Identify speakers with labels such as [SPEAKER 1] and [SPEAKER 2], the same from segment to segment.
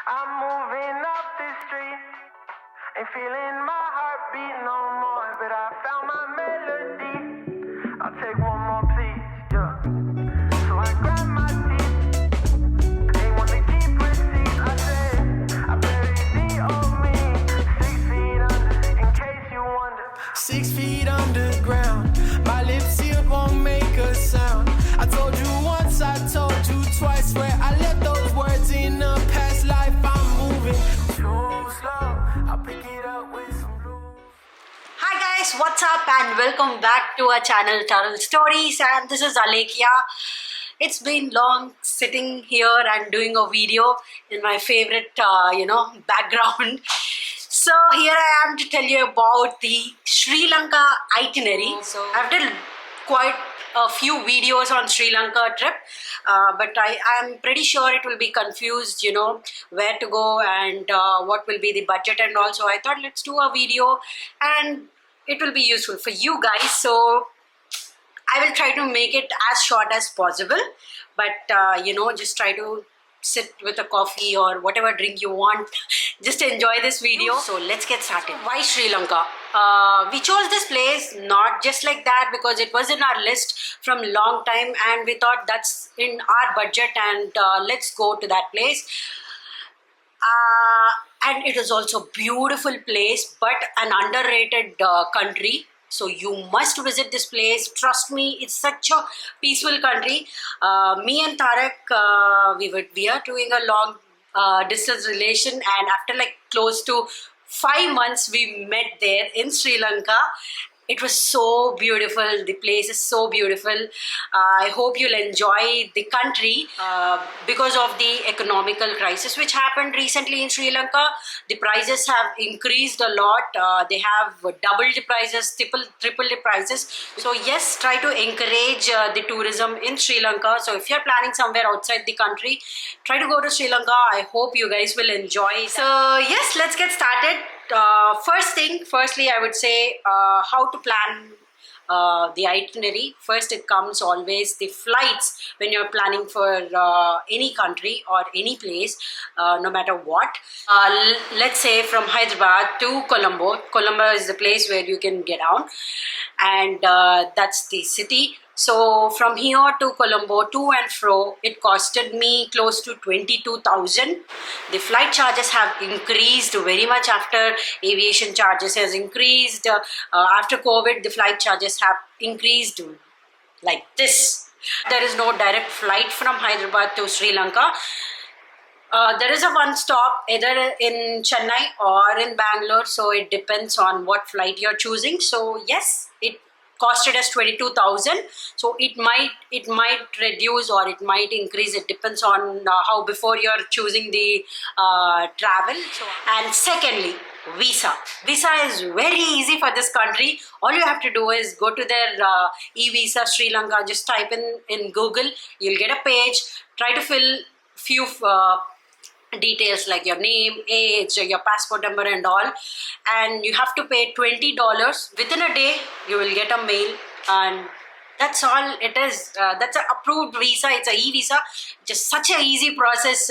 [SPEAKER 1] I'm moving up the street, ain't feeling my heartbeat no more, but I found my melody. I'll take one more, please, yeah. So I grab my teeth, ain't want to keep receipts. I said, I buried the old me, 6 feet under, in case you wonder. 6 feet underground, my lips here won't make a sound. I told you once, I told you twice, where I left those words in a past life. I'm moving too slow, I'll pick it up with some blues.
[SPEAKER 2] Hi guys, what's up and welcome back to our channel Travel Stories, and this is Alekia. It's been long sitting here and doing a video in my favorite background. So here I am to tell you about the Sri Lanka itinerary. So I've done quite a few videos on Sri Lanka trip, but I'm pretty sure it will be confused, where to go and what will be the budget and all. So I thought let's do a video and it will be useful for you guys. So I will try to make it as short as possible, but just try to sit with a coffee or whatever drink you want. Just enjoy this video. So let's get started. Why Sri Lanka? We chose this place not just like that, because it was in our list from long time and we thought that's in our budget, and let's go to that place. And it is also a beautiful place, but an underrated country. So you must visit this place. Trust me, it's such a peaceful country. Me and Tarak, we are doing a long distance relation, and after like close to 5 months, we met there in Sri Lanka. It was so beautiful. The place is so beautiful. I hope you'll enjoy the country. Because of the economical crisis which happened recently in Sri Lanka, the prices have increased a lot. They have doubled the prices, triple the prices. So yes, try to encourage the tourism in Sri Lanka. So if you're planning somewhere outside the country, try to go to Sri Lanka. I hope you guys will enjoy. So yes, let's get started. Firstly, I would say how to plan the itinerary. First, it comes always the flights when you're planning for any country or any place, no matter what. Let's say from Hyderabad to Colombo. Colombo is the place where you can get down, and that's the city. So from here to Colombo, to and fro, it costed me close to 22,000. The flight charges have increased very much after aviation charges has increased. After COVID, the flight charges have increased like this. There is no direct flight from Hyderabad to Sri Lanka. There is a one stop either in Chennai or in Bangalore, so it depends on what flight you're choosing. So yes, it costed us 22,000. So it might reduce or it might increase. It depends on how before you're choosing the travel. And secondly, visa is very easy for this country. All you have to do is go to their e-visa Sri Lanka. Just type in Google, you'll get a page. Try to fill few details like your name, age, your passport number and all, and you have to pay $20. Within a day you will get a mail, and that's all it is. That's an approved visa. It's a e-visa. Just such a easy process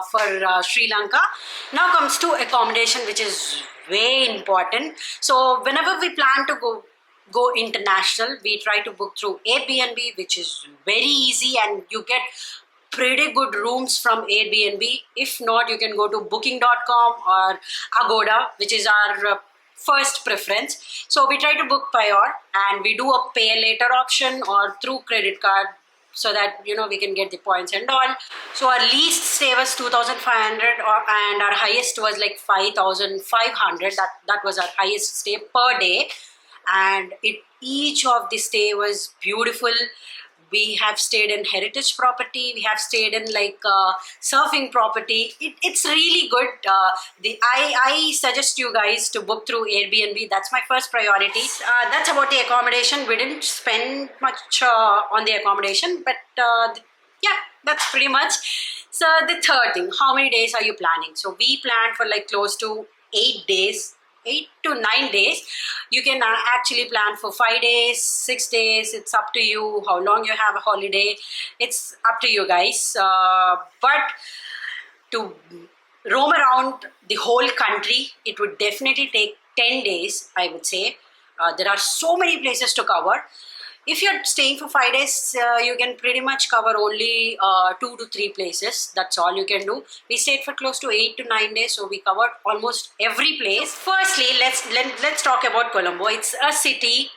[SPEAKER 2] for Sri Lanka. Now comes to accommodation, which is way important. So whenever we plan to go international, we try to book through Airbnb, which is very easy, and you get pretty good rooms from Airbnb. If not, you can go to booking.com or Agoda, which is our first preference. So we try to book prior, and we do a pay later option or through credit card, so that we can get the points and all. So our least stay was 2,500, and our highest was like 5,500. That was our highest stay per day, and each of the stay was beautiful. We have stayed in heritage property. We have stayed in like surfing property. It's really good. I suggest you guys to book through Airbnb. That's my first priority. That's about the accommodation. We didn't spend much on the accommodation, but yeah, that's pretty much. So the third thing, how many days are you planning? So we planned for like close to 8 days. 8 to 9 days. You can actually plan for 5 days, 6 days. It's up to you how long you have a holiday. It's up to you guys. But to roam around the whole country, it would definitely take 10 days, I would say. There are so many places to cover. If you're staying for 5 days, you can pretty much cover only 2 to 3 places. That's all you can do. We stayed for close to 8 to 9 days, so we covered almost every place. So firstly, let's talk about Colombo. It's a city.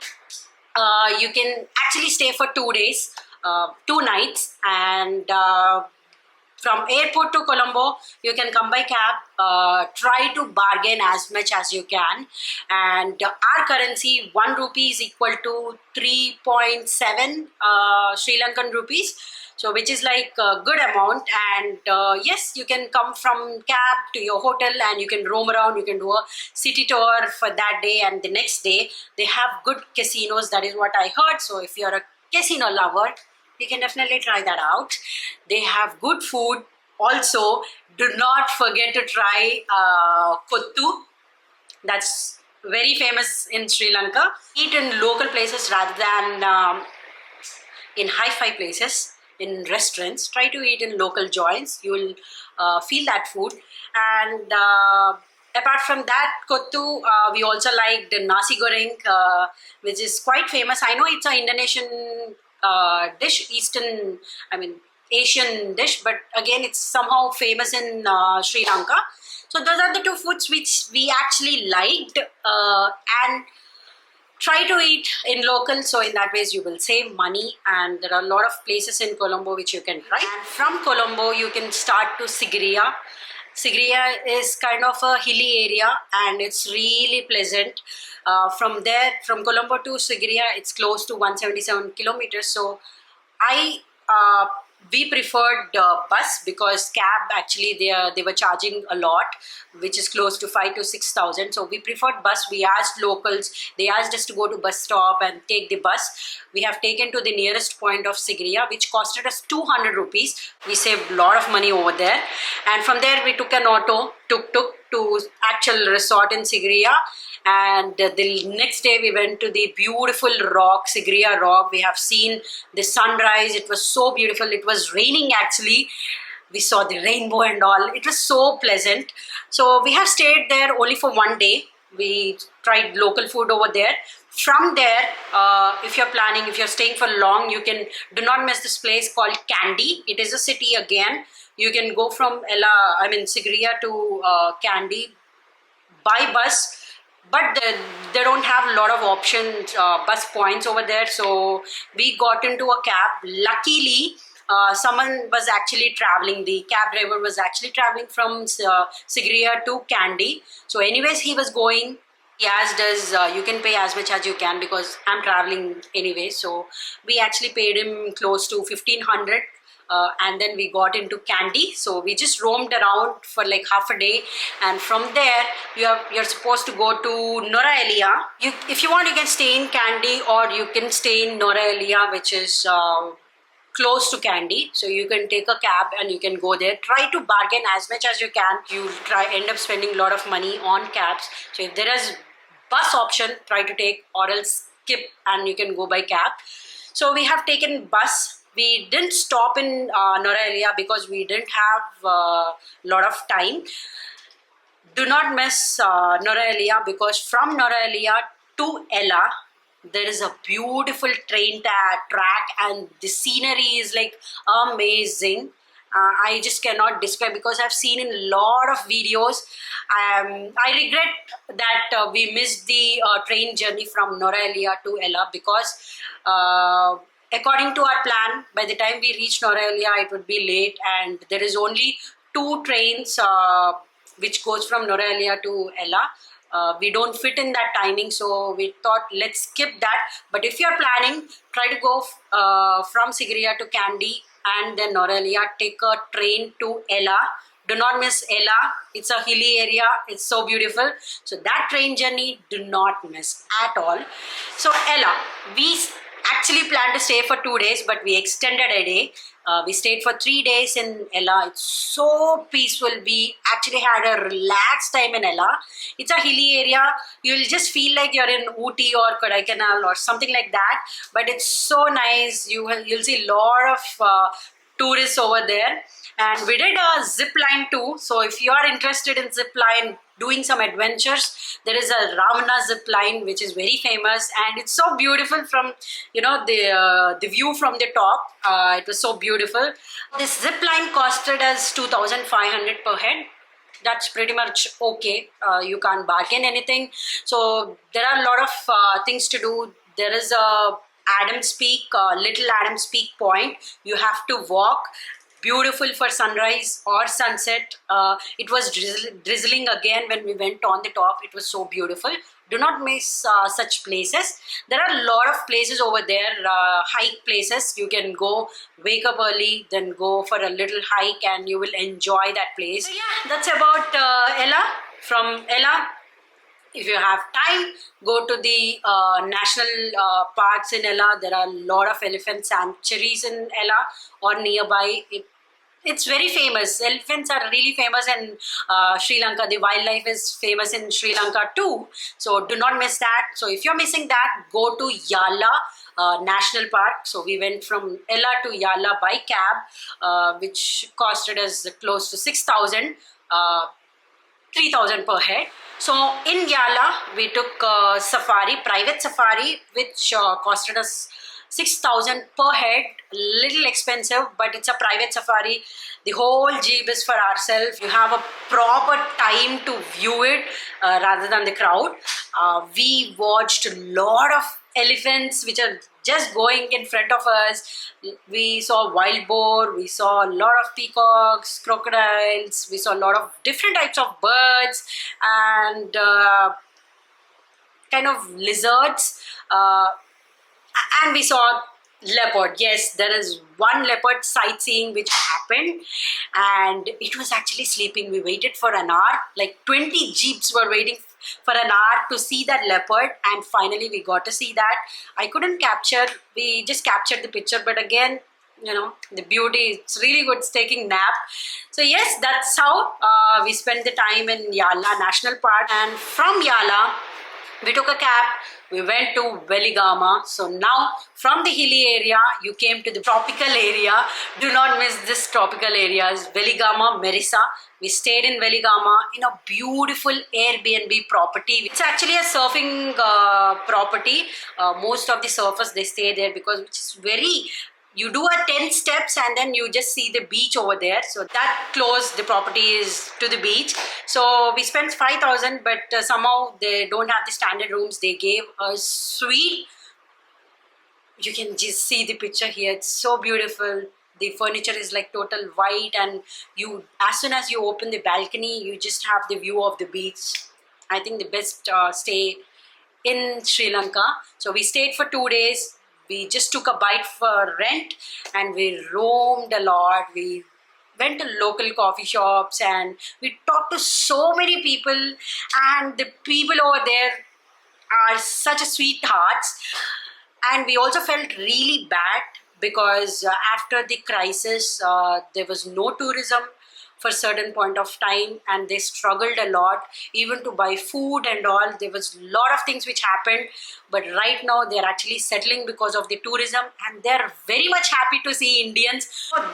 [SPEAKER 2] You can actually stay for 2 days, 2 nights, and from airport to Colombo, you can come by cab. Try to bargain as much as you can. And our currency, 1 rupee is equal to 3.7 Sri Lankan rupees. So, which is like a good amount. And yes, you can come from cab to your hotel and you can roam around. You can do a city tour for that day and the next day. They have good casinos. That is what I heard. So, if you're a casino lover, you can definitely try that out. They have good food. Also, do not forget to try kottu. That's very famous in Sri Lanka. Eat in local places rather than in hi-fi places, in restaurants. Try to eat in local joints. You will feel that food. And apart from that, kottu, we also like the nasi goreng, which is quite famous. I know it's an Indonesian dish, Asian dish, but again, it's somehow famous in Sri Lanka. So those are the two foods which we actually liked, and try to eat in local. So in that ways, you will save money, and there are a lot of places in Colombo which you can try. And from Colombo, you can start to Sigiriya. Sigiriya is kind of a hilly area and it's really pleasant. From there, from Colombo to Sigiriya, it's close to 177 kilometers. So we preferred bus because cab actually they were charging a lot, which is close to 5 to 6,000. So we preferred bus. We asked locals. They asked us to go to bus stop and take the bus. We have taken to the nearest point of Sigiriya, which costed us 200 rupees. We saved a lot of money over there. And from there, we took an auto, tuk-tuk, to actual resort in Sigiriya. And the next day we went to the beautiful rock, Sigiriya rock. We have seen the sunrise. It was so beautiful. It was raining actually. We saw the rainbow and all. It was so pleasant. So we have stayed there only for 1 day. We tried local food over there. From there, if you're planning, if you're staying for long, you can do not miss this place called Kandy. It is a city again. You can go from Sigiriya to Kandy by bus. But they don't have a lot of options, bus points over there. So we got into a cab. Luckily, someone was actually traveling. The cab driver was actually traveling from Sigiriya to Kandy. So anyways, he was going. He asked us, you can pay as much as you can because I'm traveling anyway. So we actually paid him close to 1,500. And then we got into Kandy. So we just roamed around for like half a day, and from there you're supposed to go to Noraelia. If you want, you can stay in Kandy or you can stay in Noraelia, which is close to Kandy. So you can take a cab and you can go there. Try to bargain as much as you can. You end up spending a lot of money on cabs. So if there is bus option, try to take, or else skip and you can go by cab. So we have taken bus. We didn't stop in Noraelia because we didn't have a lot of time. Do not miss Noraelia because from Noraelia to Yala, there is a beautiful train track and the scenery is like amazing. I just cannot describe because I've seen in a lot of videos. I regret that we missed the train journey from Noraelia to Yala because according to our plan, by the time we reach Noraelia, it would be late, and there is only 2 trains which goes from Noraelia to Yala. We don't fit in that timing, so we thought let's skip that. But if you're planning, try to go from Sigiriya to Kandy and then Noraelia. Take a train to Yala. Do not miss Yala. It's a hilly area. It's so beautiful. So that train journey, do not miss at all. So Yala, we actually planned to stay for 2 days, but we extended a day. We stayed for 3 days in Yala. It's so peaceful. We actually had a relaxed time in Yala. It's a hilly area. You'll just feel like you're in Ooty or Kodaikanal or something like that. But it's so nice. You'll see a lot of tourists over there. And we did a zip line too. So if you are interested in zip line, doing some adventures, there is a Ravana zip line which is very famous, and it's so beautiful from the view from the top. It was so beautiful. This zip line costed us 2,500 per head. That's pretty much okay. You can't bargain anything. So there are a lot of things to do. There is a Adams Peak, Little Adams Peak point. You have to walk. Beautiful for sunrise or sunset. It was drizzling again when we went on the top. It was so beautiful. Do not miss such places. There are a lot of places over there, hike places. You can go, wake up early, then go for a little hike, and you will enjoy that place. So yeah, that's about Yala. From Yala, if you have time, go to the national parks in Yala. There are a lot of elephant sanctuaries in Yala or nearby. It's very famous. Elephants are really famous in Sri Lanka. The wildlife is famous in Sri Lanka too. So do not miss that. So if you're missing that, go to Yala National Park. So we went from Yala to Yala by cab, which costed us close to 6,000. 3,000 per head. So in Yala, we took safari, private safari, which costed us 6,000 per head. Little expensive, but it's a private safari. The whole jeep is for ourselves. You have a proper time to view it rather than the crowd. We watched a lot of elephants which are just going in front of us. We saw wild boar, we saw a lot of peacocks, crocodiles, we saw a lot of different types of birds and kind of lizards, and we saw leopard. Yes, there is one leopard sightseeing which happened, and it was actually sleeping. We waited for an hour, like 20 jeeps were waiting for an hour to see that leopard, and finally we got to see that. I couldn't capture, we just captured the picture, but again, the beauty, it's really good. It's taking nap. So yes, that's how we spent the time in Yala National Park. And from Yala, we took a cab. We went to Weligama. So now from the hilly area, you came to the tropical area. Do not miss this tropical areas. Weligama, Merisa. We stayed in Weligama in a beautiful Airbnb property. It's actually a surfing property. Most of the surfers, they stay there because it's very... You do a 10 steps and then you just see the beach over there. So that close, the property is to the beach. So we spent 5,000, but somehow they don't have the standard rooms. They gave a suite. You can just see the picture here. It's so beautiful. The furniture is like total white, and as soon as you open the balcony, you just have the view of the beach. I think the best stay in Sri Lanka. So we stayed for 2 days. We just took a bite for rent and we roamed a lot. We went to local coffee shops and we talked to so many people, and the people over there are such a sweethearts. And we also felt really bad because after the crisis, there was no tourism for a certain point of time, and they struggled a lot even to buy food and all. There was a lot of things which happened, but right now they're actually settling because of the tourism, and they're very much happy to see Indians.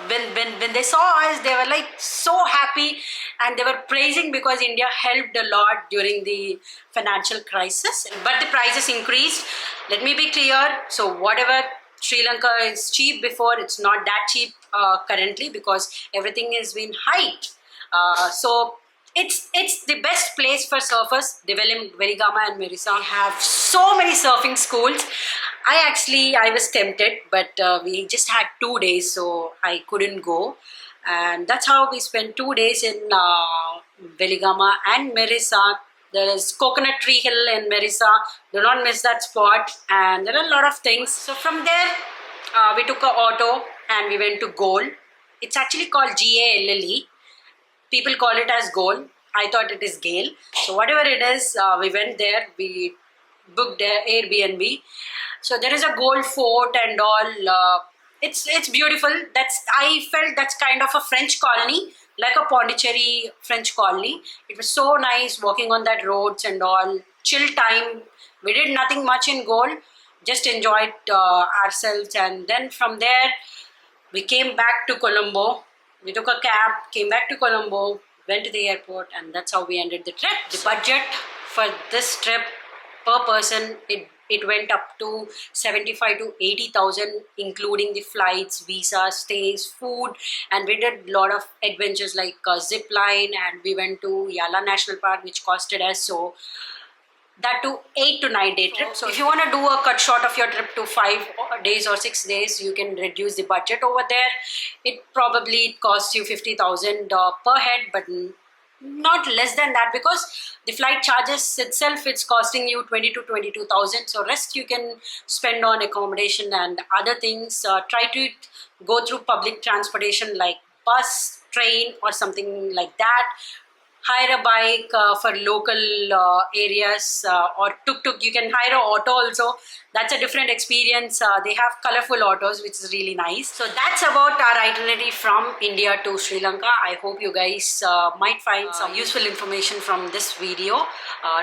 [SPEAKER 2] When they saw us, they were like so happy, and they were praising because India helped a lot during the financial crisis. But the prices increased. Let me be clear. So whatever Sri Lanka is cheap before, it's not that cheap currently because everything has been hiked. So it's the best place for surfers. Weligama and Merisa have so many surfing schools. I was tempted, but we just had 2 days, so I couldn't go. And that's how we spent 2 days in Weligama and Merisa. There is Coconut Tree Hill in Merisa. Do not miss that spot. And there are a lot of things. So from there, we took an auto and we went to Galle. It's actually called Galle. People call it as Galle. I thought it is Gale. So whatever it is, we went there. We booked Airbnb. So there is a gold fort and all. It's beautiful. I felt that's kind of a French colony, like a Pondicherry French colony. It was so nice walking on that roads and all. Chill time. We did nothing much in Galle. Just enjoyed ourselves, and then from there we came back to Colombo. We took a cab, came back to Colombo, went to the airport, and that's how we ended the trip. The budget for this trip per person, it went up to 75 to 80,000, including the flights, visa, stays, food, and we did a lot of adventures like zip line, and we went to Yala National Park, which costed us that to 8 to 9 day trip. So if you want to do a cut short of your trip to 5 days or 6 days, you can reduce the budget over there. It probably costs you 50,000 per head, but not less than that, because the flight charges itself, it's costing you 20 to 22,000. So rest you can spend on accommodation and other things. Try to go through public transportation like bus, train, or something like that. Hire a bike for local areas, or tuk-tuk. You can hire an auto also. That's a different experience. They have colorful autos, which is really nice. So that's about our itinerary from India to Sri Lanka. I hope you guys might find some useful information from this video.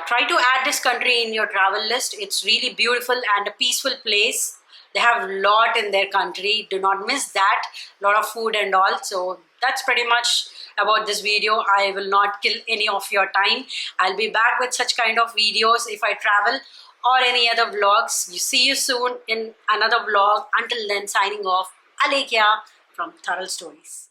[SPEAKER 2] Try to add this country in your travel list. It's really beautiful and a peaceful place. They have a lot in their country. Do not miss that. A lot of food and all. So that's pretty much about this video. I will not kill any of your time. I'll be back with such kind of videos if I travel or any other vlogs. You see you soon in another vlog. Until then, signing off. Alekia from Tharal Stories.